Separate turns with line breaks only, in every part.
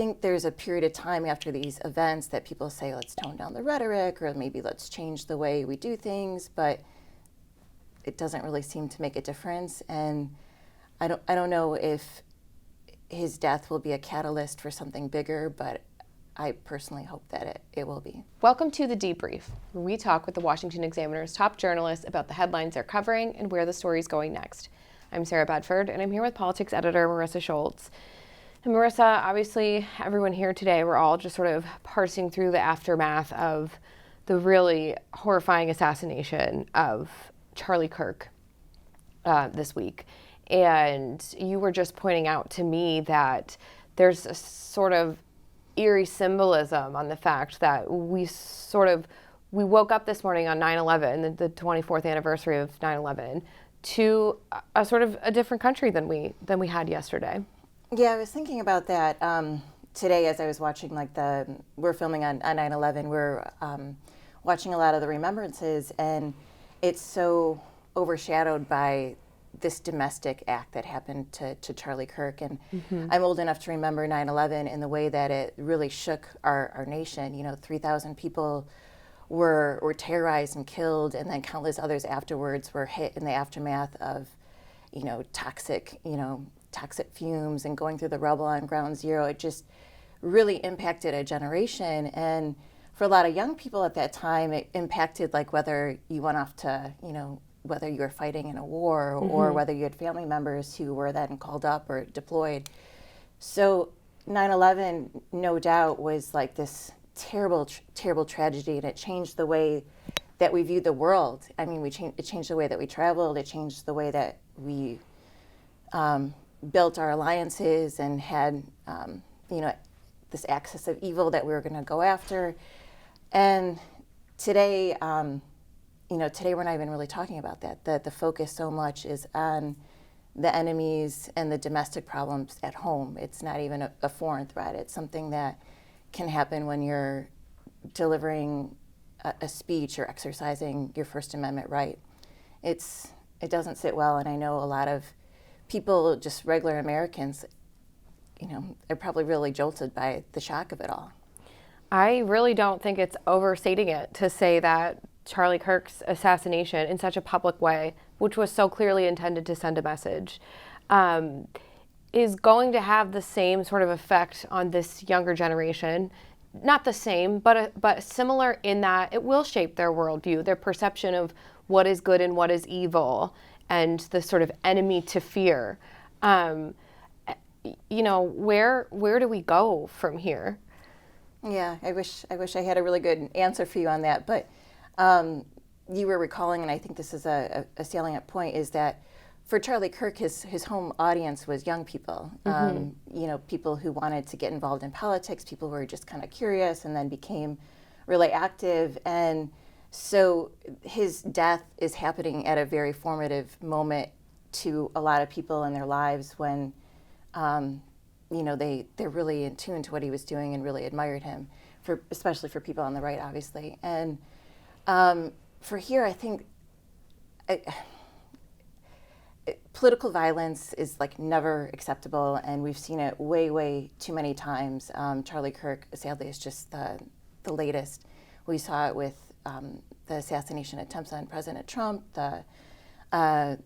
think there's a period of time after these events that people say, let's tone down the rhetoric, or maybe let's change the way we do things, but it doesn't really seem to make a difference. And I don't know if his death will be a catalyst for something bigger, but I personally hope that it will be.
Welcome to The Debrief, where we talk with the Washington Examiner's top journalists about the headlines they're covering and where the story's going next. I'm Sarah Bedford, and I'm here with politics editor Marisa Schultz. And Marisa, obviously everyone here today, we're all just sort of parsing through the aftermath of the really horrifying assassination of Charlie Kirk this week. And you were just pointing out to me that there's a sort of eerie symbolism on the fact that we woke up this morning on 9/11, the 24th anniversary of 9/11, to a sort of a different country than we had yesterday.
Yeah, I was thinking about that today as I was watching, we're filming on 9/11, we're watching a lot of the remembrances, and it's so overshadowed by this domestic act that happened to Charlie Kirk. And I'm old enough to remember 9/11 in the way that it really shook our nation. 3,000 people were terrorized and killed, and then countless others afterwards were hit in the aftermath of, toxic fumes and going through the rubble on Ground Zero. It just really impacted a generation. And for a lot of young people at that time, it impacted whether you went off to, whether you were fighting in a war or whether you had family members who were then called up or deployed. So 9/11, no doubt, was this terrible, terrible tragedy, and it changed the way that we viewed the world. I mean, it changed the way that we traveled. It changed the way that we built our alliances and had, this axis of evil that we were going to go after. And today, today we're not even really talking about that. The focus so much is on the enemies and the domestic problems at home. It's not even a foreign threat. It's something that can happen when you're delivering a speech or exercising your First Amendment right. It doesn't sit well, and I know a lot of people, just regular Americans, are probably really jolted by the shock of it all.
I really don't think it's overstating it to say that Charlie Kirk's assassination in such a public way, which was so clearly intended to send a message, is going to have the same sort of effect on this younger generation. Not the same, but similar in that it will shape their worldview, their perception of what is good and what is evil, and the sort of enemy to fear. Where do we go from here?
Yeah, I wish I had a really good answer for you on that, but you were recalling, and I think this is a salient point, is that for Charlie Kirk, his home audience was young people, people who wanted to get involved in politics, people who were just kind of curious and then became really active. And so his death is happening at a very formative moment to a lot of people in their lives when, they're really in tune to what he was doing and really admired him, especially for people on the right, obviously. And for here, I think political violence is never acceptable, and we've seen it way, way too many times. Charlie Kirk, sadly, is just the latest. We saw it with the assassination attempts on President Trump, the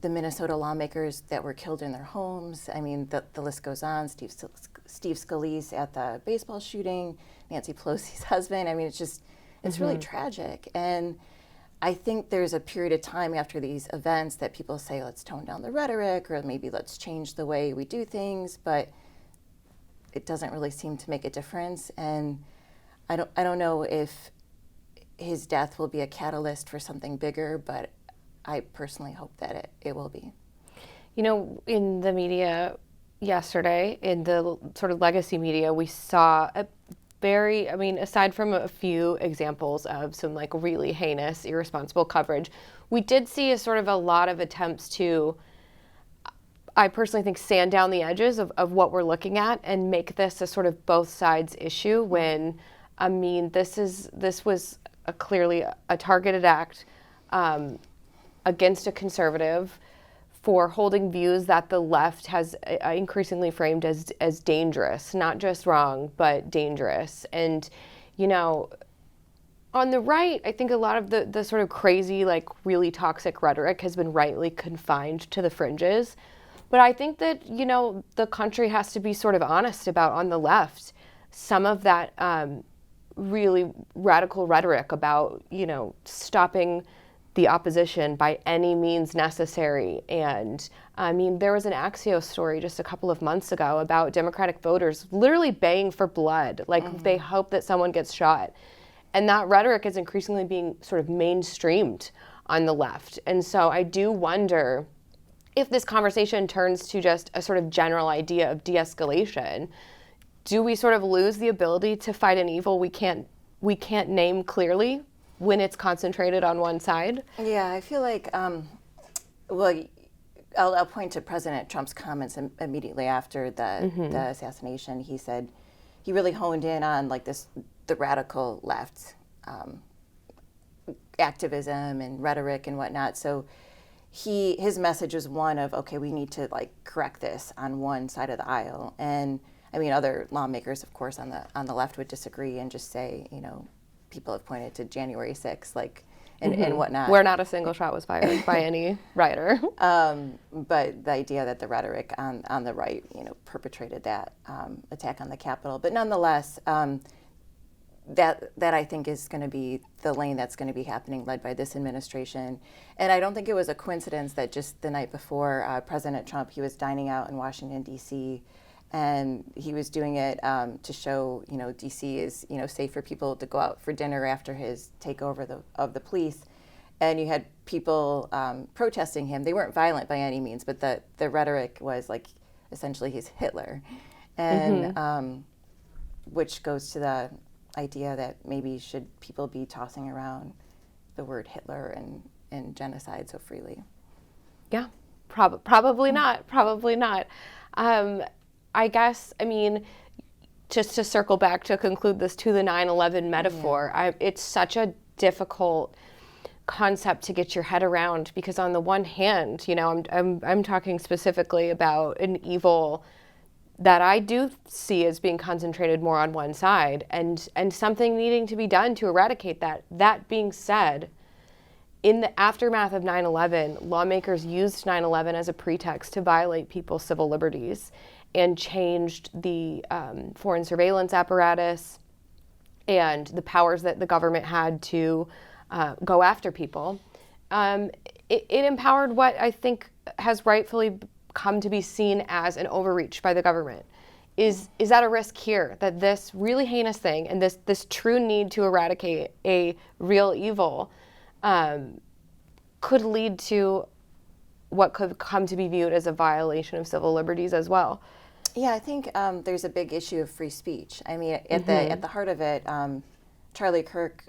Minnesota lawmakers that were killed in their homes. I mean, the list goes on. Steve Scalise at the baseball shooting, Nancy Pelosi's husband. I mean, it's really tragic. And I think there's a period of time after these events that people say, let's tone down the rhetoric, or maybe let's change the way we do things, but it doesn't really seem to make a difference. And I don't know if his death will be a catalyst for something bigger, but I personally hope that it will be.
In the media yesterday, in the sort of legacy media, we saw aside from a few examples of some really heinous, irresponsible coverage, we did see a lot of attempts to, I personally think, sand down the edges of what we're looking at and make this a sort of both sides issue when, this was clearly a targeted act against a conservative for holding views that the left has increasingly framed as dangerous, not just wrong, but dangerous. And, you know, on the right, I think a lot of the sort of crazy, like really toxic rhetoric has been rightly confined to the fringes. But I think that, you know, the country has to be sort of honest about, on the left, some of that really radical rhetoric about, you know, stopping the opposition by any means necessary. And I mean, there was an Axios story just a couple of months ago about Democratic voters literally baying for blood, like they hope that someone gets shot. And that rhetoric is increasingly being sort of mainstreamed on the left. And so I do wonder if this conversation turns to just a sort of general idea of de-escalation, do we sort of lose the ability to fight an evil we can't name clearly when it's concentrated on one side?
Yeah, I feel like, well, I'll point to President Trump's comments immediately after the assassination. He said he really honed in on like the radical left activism and rhetoric and whatnot. So his message is one of, okay, we need to like correct this on one side of the aisle. And I mean, other lawmakers, of course, on the left would disagree and just say, you know, people have pointed to January 6th, like, and whatnot.
Where not a single shot was fired by any rioter.
But the idea that the rhetoric on the right, you know, perpetrated that attack on the Capitol. But nonetheless, that I think is going to be the lane that's going to be happening, led by this administration. And I don't think it was a coincidence that just the night before President Trump, he was dining out in Washington, D.C., and he was doing it to show, you know, D.C. is, you know, safe for people to go out for dinner after his takeover of the police. And you had people protesting him. They weren't violent by any means, but the rhetoric was like, essentially, he's Hitler. And which goes to the idea that maybe should people be tossing around the word Hitler and genocide so freely?
Yeah, probably not. Probably not. I guess, I mean, just to circle back to conclude this to the 9/11 metaphor, it's such a difficult concept to get your head around, because on the one hand, you know, I'm talking specifically about an evil that I do see as being concentrated more on one side, and something needing to be done to eradicate that. That being said, in the aftermath of 9/11, lawmakers used 9/11 as a pretext to violate people's civil liberties and changed the foreign surveillance apparatus and the powers that the government had to go after people. It empowered what I think has rightfully come to be seen as an overreach by the government. Is that a risk here, that this really heinous thing and this true need to eradicate a real evil could lead to what could come to be viewed as a violation of civil liberties as well?
Yeah, I think there's a big issue of free speech. I mean, at the heart of it, Charlie Kirk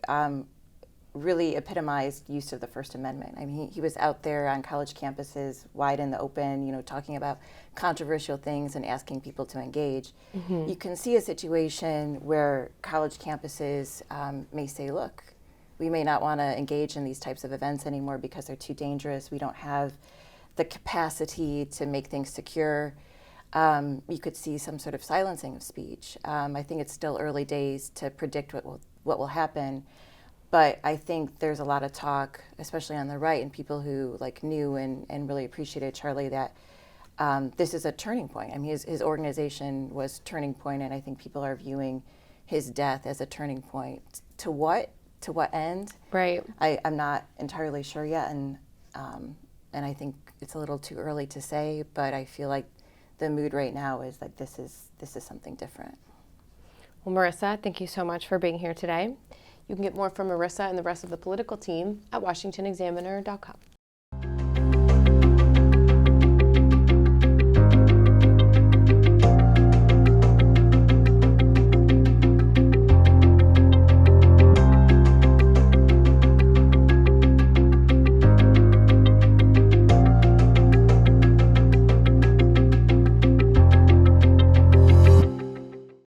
really epitomized use of the First Amendment. I mean, he was out there on college campuses, wide in the open, you know, talking about controversial things and asking people to engage. You can see a situation where college campuses may say, look, we may not want to engage in these types of events anymore because they're too dangerous. We don't have the capacity to make things secure. You could see some sort of silencing of speech. I think it's still early days to predict what will happen, but I think there's a lot of talk, especially on the right, and people who like knew and really appreciated Charlie, that this is a turning point. I mean, his organization was Turning Point, and I think people are viewing his death as a turning point. To what end?
Right.
I'm not entirely sure yet, and I think it's a little too early to say, but I feel like the mood right now is like this is something different.
Well, Marisa, thank you so much for being here today. You can get more from Marisa and the rest of the political team at washingtonexaminer.com.